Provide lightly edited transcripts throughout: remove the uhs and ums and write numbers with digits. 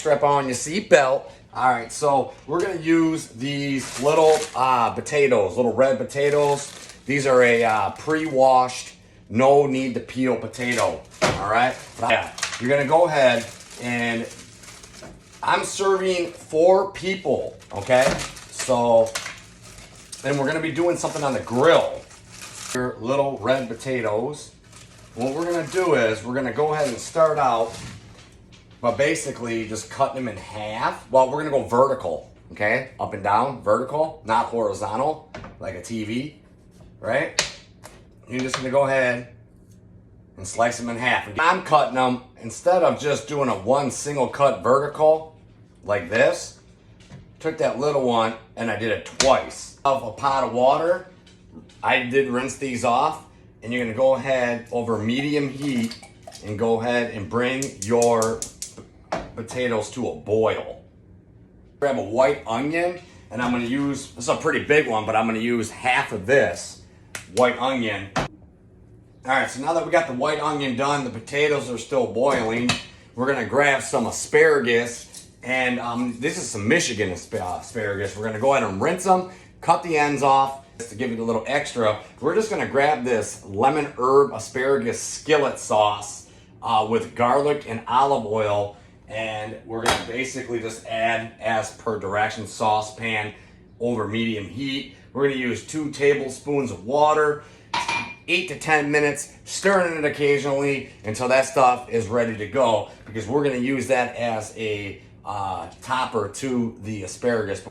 Strap on your seatbelt. All right, so we're gonna use these little potatoes, little red potatoes. These are a pre-washed, no need to peel potato. All right, yeah, you're gonna go ahead and I'm serving 4 people. Okay, so then we're gonna be doing something on the grill. Your little red potatoes. What we're gonna do is we're gonna go ahead and start out. But basically, just cutting them in half. Well, we're gonna go vertical, okay? Up and down, vertical, not horizontal, like a TV, right? You're just gonna go ahead and slice them in half. I'm cutting them, instead of just doing a one single cut vertical, like this, took that little one and I did it twice. Of a pot of water, I did rinse these off, and you're gonna go ahead over medium heat and go ahead and bring your potatoes to a boil. Grab a white onion, and I'm gonna use, this is a pretty big one, but I'm gonna use half of this white onion. All right, so now that we got the white onion done, the potatoes are still boiling, we're gonna grab some asparagus, and this is some Michigan asparagus. We're gonna go ahead and rinse them, cut the ends off to give it a little extra. We're just gonna grab this lemon herb asparagus skillet sauce with garlic and olive oil, and we're gonna basically just add as per direction, saucepan over medium heat. We're gonna use 2 tablespoons of water, 8 to 10 minutes, stirring it occasionally until that stuff is ready to go, because we're gonna use that as a topper to the asparagus.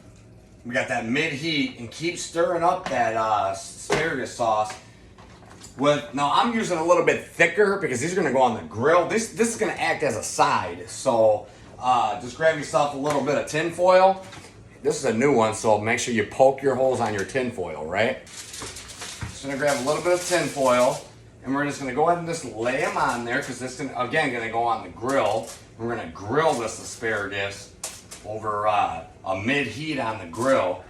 We got that mid-heat, and keep stirring up that asparagus sauce. Now I'm using a little bit thicker because these are gonna go on the grill. This is gonna act as a side. So just grab yourself a little bit of tin foil. This is a new one, so make sure you poke your holes on your tin foil, right? Just gonna grab a little bit of tin foil, and we're just gonna go ahead and just lay them on there, because this is gonna go on the grill. We're gonna grill this asparagus over a mid-heat on the grill.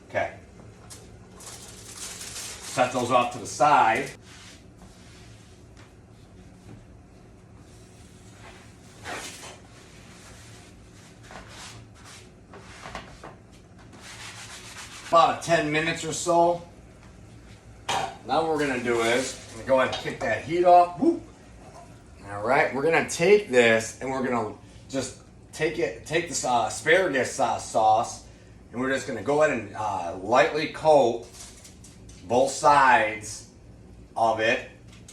Okay. Set those off to the side. About 10 minutes or so. Now what we're gonna do is, I'm gonna go ahead and kick that heat off. Woo. All right, we're gonna take this and we're gonna just take this asparagus sauce, and we're just gonna go ahead and lightly coat both sides of it.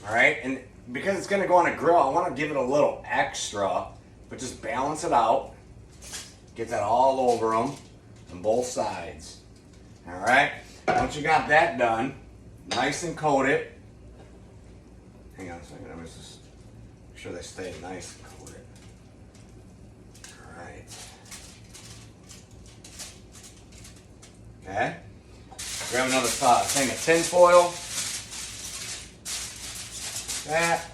All right, and because it's gonna go on a grill, I want to give it a little extra, but just balance it out. Get that all over them on both sides. All right, once you got that done, nice and coated. Hang on a second, let me just make sure they stay nice and coated. All right. Okay. Grab another thing of tin foil. That.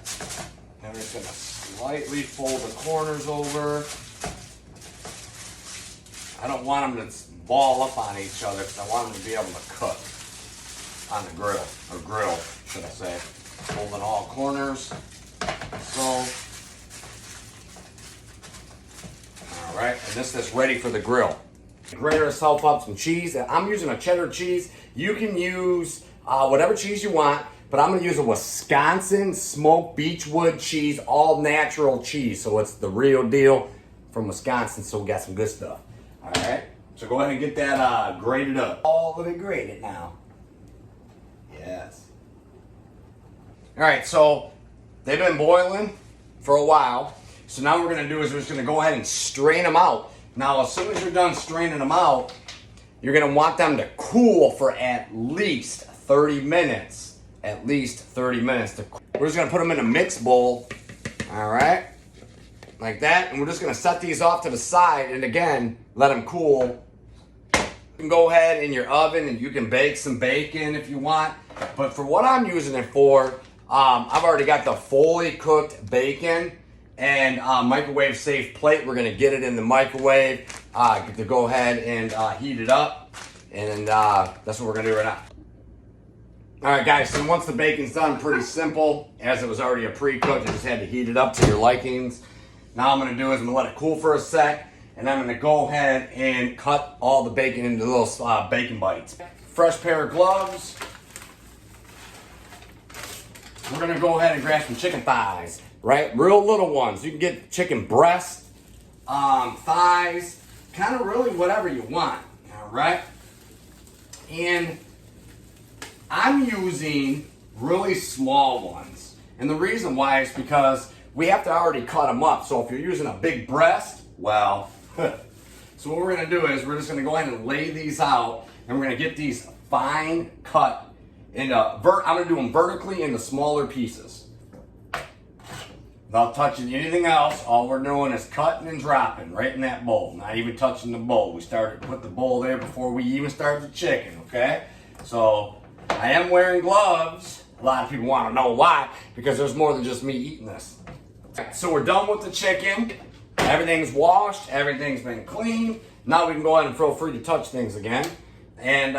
And we're just gonna slightly fold the corners over. I don't want them to ball up on each other, because I want them to be able to cook on the grill, should I say. Folding all corners. So, all right, and this is ready for the grill. Grate yourself up some cheese. I'm using a cheddar cheese. You can use whatever cheese you want, but I'm gonna use a Wisconsin smoked beechwood cheese, all natural cheese. So it's the real deal from Wisconsin, so we got some good stuff. All right, so go ahead and get that grated up. All of it grated now. Yes. All right, so they've been boiling for a while. So now what we're gonna do is we're just gonna go ahead and strain them out. Now, as soon as you're done straining them out, you're gonna want them to cool for at least 30 minutes. At least 30 minutes. We're just gonna put them in a mix bowl, all right? Like that, and we're just gonna set these off to the side, and again, let them cool. You can go ahead in your oven and you can bake some bacon if you want, but for what I'm using it for, I've already got the fully cooked bacon and microwave safe plate. We're gonna get it in the microwave to go ahead and heat it up, and that's what we're gonna do right now. All right, guys, so once the bacon's done, pretty simple. As it was already a pre-cooked, I just had to heat it up to your likings. Now I'm gonna do is I'm gonna let it cool for a sec, and I'm gonna go ahead and cut all the bacon into little bacon bites. Fresh pair of gloves. We're gonna go ahead and grab some chicken thighs, right? Real little ones. You can get chicken breast, thighs, kind of really whatever you want, all right? And I'm using really small ones. And the reason why is because we have to already cut them up. So if you're using a big breast, well, so what we're gonna do is we're just gonna go ahead and lay these out, and we're gonna get these fine cut into, I'm gonna do them vertically into smaller pieces. Without touching anything else, all we're doing is cutting and dropping right in that bowl. Not even touching the bowl. We started to put the bowl there before we even started the chicken, okay? So I am wearing gloves. A lot of people want to know why, because there's more than just me eating this. So we're done with the chicken. Everything's washed, everything's been cleaned. Now we can go ahead and feel free to touch things again. And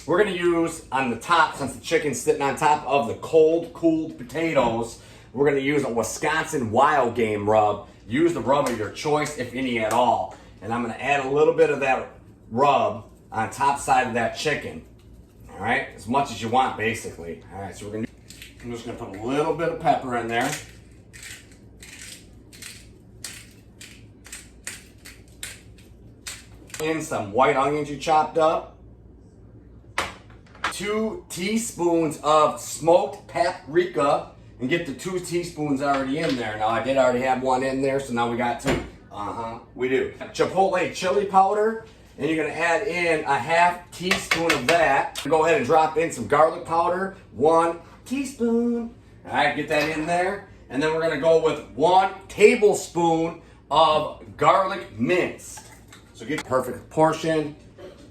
we're gonna use on the top, since the chicken's sitting on top of the cooled potatoes, we're gonna use a Wisconsin Wild Game rub. Use the rub of your choice, if any at all. And I'm gonna add a little bit of that rub on top side of that chicken. All right, as much as you want, basically. All right, so I'm just gonna put a little bit of pepper in there. And some white onions you chopped up. 2 teaspoons of smoked paprika, and get the 2 teaspoons already in there. Now I did already have 1 in there, so now we got 2. We do. Chipotle chili powder, and you're gonna add in a half teaspoon of that. Go ahead and drop in some garlic powder, 1 teaspoon. All right, get that in there. And then we're gonna go with 1 tablespoon of garlic mince. So get the perfect portion,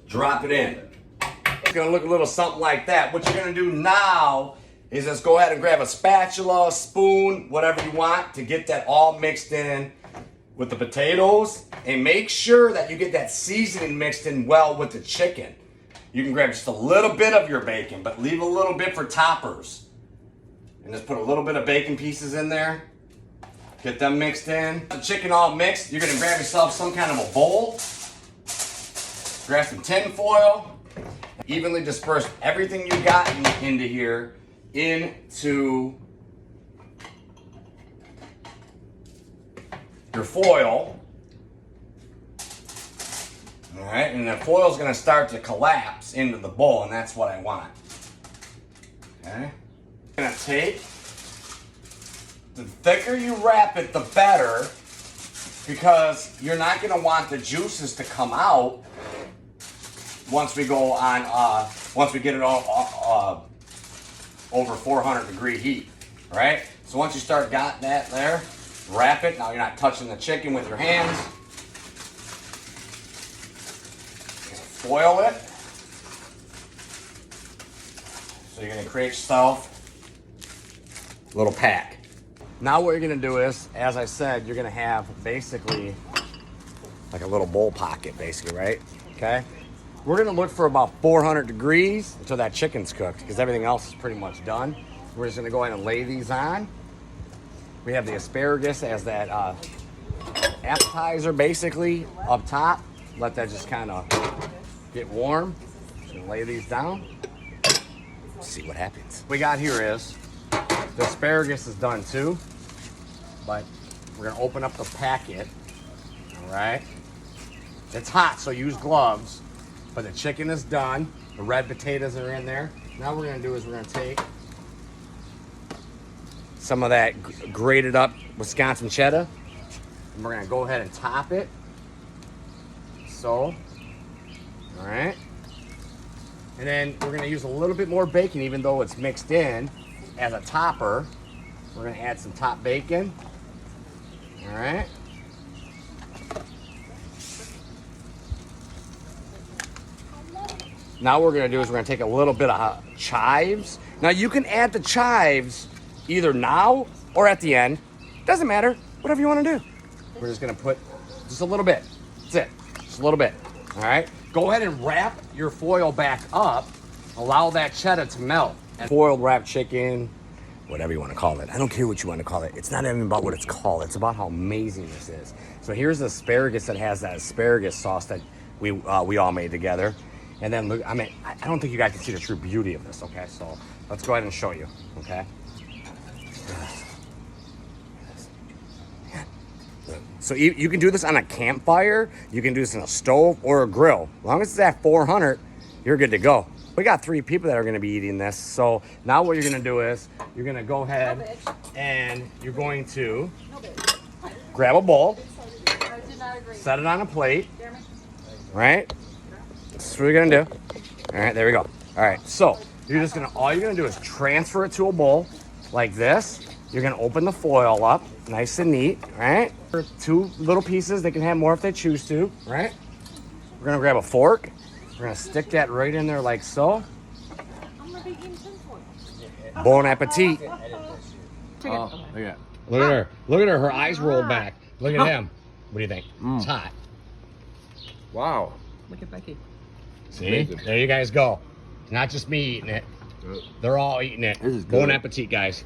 drop it in. It's gonna look a little something like that. What you're gonna do now is just go ahead and grab a spatula, a spoon, whatever you want, to get that all mixed in with the potatoes, and make sure that you get that seasoning mixed in well with the chicken. You can grab just a little bit of your bacon, but leave a little bit for toppers. And just put a little bit of bacon pieces in there. Get them mixed in. The chicken all mixed, you're gonna grab yourself some kind of a bowl. Grab some tin foil. Evenly disperse everything you got into here into your foil. All right, and the foil's gonna start to collapse into the bowl, and that's what I want. Okay, I'm gonna take, the thicker you wrap it, the better, because you're not gonna want the juices to come out once we go on, once we get it all over 400 degree heat, right? So once you start got that there, wrap it. Now you're not touching the chicken with your hands. Foil it. So you're gonna create yourself a little pack. Now what you're gonna do is, as I said, you're gonna have basically like a little bowl pocket, basically, right? Okay? We're gonna look for about 400 degrees until that chicken's cooked, because everything else is pretty much done. We're just gonna go ahead and lay these on. We have the asparagus as that appetizer, basically, up top. Let that just kind of get warm. Just gonna lay these down. See what happens. What we got here is, the asparagus is done too, but we're gonna open up the packet, all right? It's hot, so use gloves. But the chicken is done. The red potatoes are in there. Now what we're gonna do is we're gonna take some of that grated up Wisconsin cheddar, and we're gonna go ahead and top it. So, all right. And then we're gonna use a little bit more bacon, even though it's mixed in, as a topper. We're gonna add some top bacon. All right. Now what we're gonna do is we're gonna take a little bit of chives. Now you can add the chives either now or at the end. Doesn't matter, whatever you wanna do. We're just gonna put just a little bit. That's it, just a little bit, all right? Go ahead and wrap your foil back up. Allow that cheddar to melt. Foil wrapped chicken, whatever you want to call it. I don't care what you want to call it. It's not even about what it's called. It's about how amazing this is. So here's the asparagus that has that asparagus sauce that we all made together. And then look, I mean, I don't think you guys can see the true beauty of this. Okay, so let's go ahead and show you. Okay. So you can do this on a campfire. You can do this in a stove or a grill. As long as it's at 400, you're good to go. We got 3 people that are going to be eating this. So now what you're going to do is you're going to go ahead and you're going to grab a bowl, set it on a plate, right? That's what you're going to do. All right, there we go. All right, so all you're going to do is transfer it to a bowl like this. You're going to open the foil up, nice and neat, right? 2 little pieces. They can have more if they choose to, right? We're going to grab a fork. We're going to stick that right in there like so. Bon appetit. Oh, look at her. Look at her. Her eyes roll back. Look at him. What do you think? It's hot. Wow. Look at Becky. See? Amazing. There you guys go. Not just me eating it. They're all eating it. This is Bon good. appetit, guys.